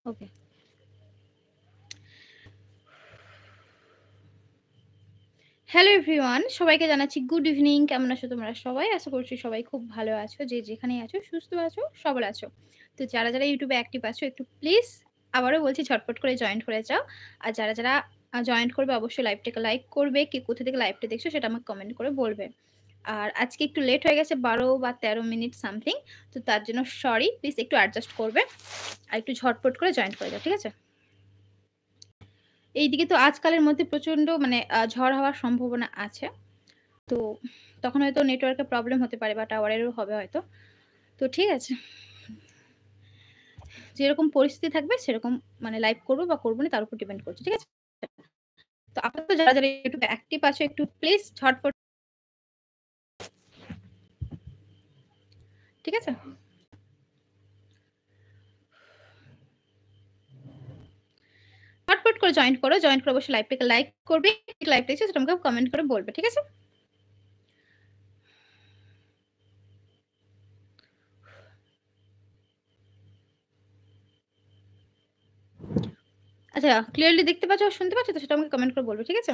ওকে। Hello everyone, সবাইকে জানাচ্ছি good evening. কেমন আছো তোমরা সবাই? আশা করছি সবাই খুব ভালো আছো। যে যেখানেই আছো, সুস্থ আছো, সবল আছো। তো যারা YouTube এ অ্যাক্টিভ আছো একটু প্লিজ আবারও বলছি ঝটপট করে জয়েন করে যাও। আর যারা জয়েন করবে অবশ্যই লাইভটাকে লাইক করবে। কে কোথা থেকে লাইভটা দেখছো সেটা আমাকে কমেন্ট করে বলবে। আর আজকে একটু লেট হয়ে গেছে ১২ বা ১৩ মিনিট সামথিং। তো তার জন্য সরি। প্লিজ একটু অ্যাডজাস্ট করবে। আর একটু ঝটপট করে জয়েন করে যাও। ঠিক আছে? এইদিকে তো আজকালের মধ্যে প্রচন্ড মানে ঝড় হওয়ার সম্ভাবনা আছে। তো তখন হয়তো নেটওয়ার্কের প্রবলেম হতে পারে বা টাওয়ারেরও হবে হয়তো। তো ঠিক আছে। যেরকম পরিস্থিতি থাকবে সেরকম মানে লাইভ করব বা করব না তার উপর ডিপেন্ড করছে। ঠিক আছে? তো আপাতত যারা YouTube এ অ্যাক্টিভ আছো একটু প্লিজ ঝটপট ঠিক আছে? ঝটপট করে জয়েন করো। জয়েন করে অবশ্যই লাইভটাকে লাইক করবে। লাইভ দেখছো সেটা আমাকে কমেন্ট করে বলবে। ঠিক আছে? আচ্ছা, ক্লিয়ারলি দেখতে পাচ্ছ আর শুনতে পাচ্ছ তো সেটা আমাকে কমেন্ট করে বলবে। ঠিক আছে?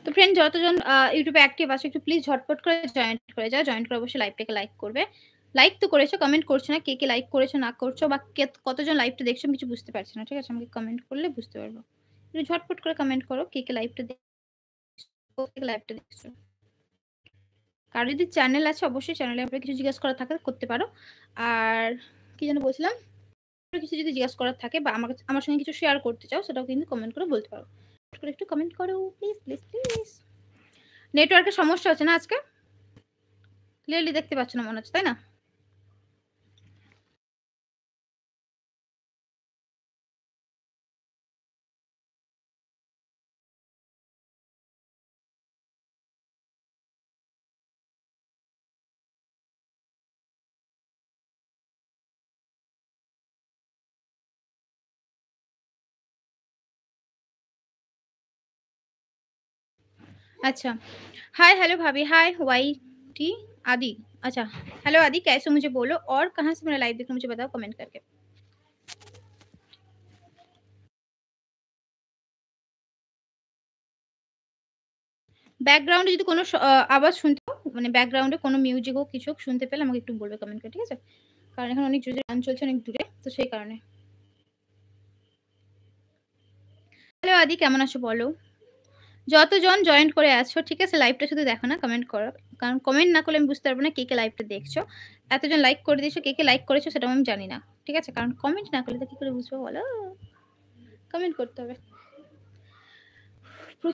তো ফ্রেন্ড যতজন YouTube এ অ্যাক্টিভ আছো একটু প্লিজ ঝটপট করে জয়েন করে যাও। জয়েন করে অবশ্যই লাইভটাকে লাইক করবে। লাইক তো করেছো, কমেন্ট করছো না। কে লাইক করেছো না করছো বা কতজন লাইভটা দেখছো আমি কিছু বুঝতে পারছি না। ঠিক আছে? আমাকে কমেন্ট করলে বুঝতে পারবো। একটু ঝটপট করে কমেন্ট করো। কে লাইভটা কোথা থেকে লাইভটা দেখছো। কারো যদি চ্যানেল আছে অবশ্যই চ্যানেলের ব্যাপারে কিছু জিজ্ঞেস করার থাকে করতে পারো। আর কি যেন বলছিলাম? কিছু যদি জিজ্ঞেস করার থাকে বা আমার সঙ্গে কিছু শেয়ার করতে চাও সেটাও কিন্তু কমেন্ট করে বলতে পারো। একটু কমেন্ট করো প্লিজ, প্লিজ, প্লিজ। নেটওয়ার্কের সমস্যা হচ্ছে না আজকে? ক্লিয়ারলি দেখতে পাচ্ছ না মনে হচ্ছে, তাই না? अच्छा। हाय, हेलो भाभी, हाय वाईटी आदि। अच्छा, हेलो आदि कैसे हो मुझे बोलो और कहाँ से मेरा लाइव देख रहे हो मुझे बताओ कमेंट करके। ব্যাকগ্রাউন্ডে যদি কোনো আওয়াজ শুনতে পাও মানে ব্যাকগ্রাউন্ডে কোনো মিউজিক হোক কিছু হোক শুনতে পেলে আমাকে একটু বলবে কমেন্ট করে, ঠিক আছে? কারণ এখন অনেক জোরে গান চলছে অনেক দূরে তো সেই কারণে। হ্যালো আদি কেমন আছো বলো? যতজন জয়েন করে আছো ঠিক আছে লাইভটা শুধু দেখো না কমেন্ট করো। কারণ কমেন্ট না করলে আমি বুঝতে পারবো না কে লাইভটা দেখছো। এতজন লাইক করে দিয়েছো কে লাইক করেছো সেটাও আমি জানি না। ঠিক আছে? কারণ কমেন্ট না করলে তো কি করে বুঝবো বলো? কমেন্ট করতে হবে।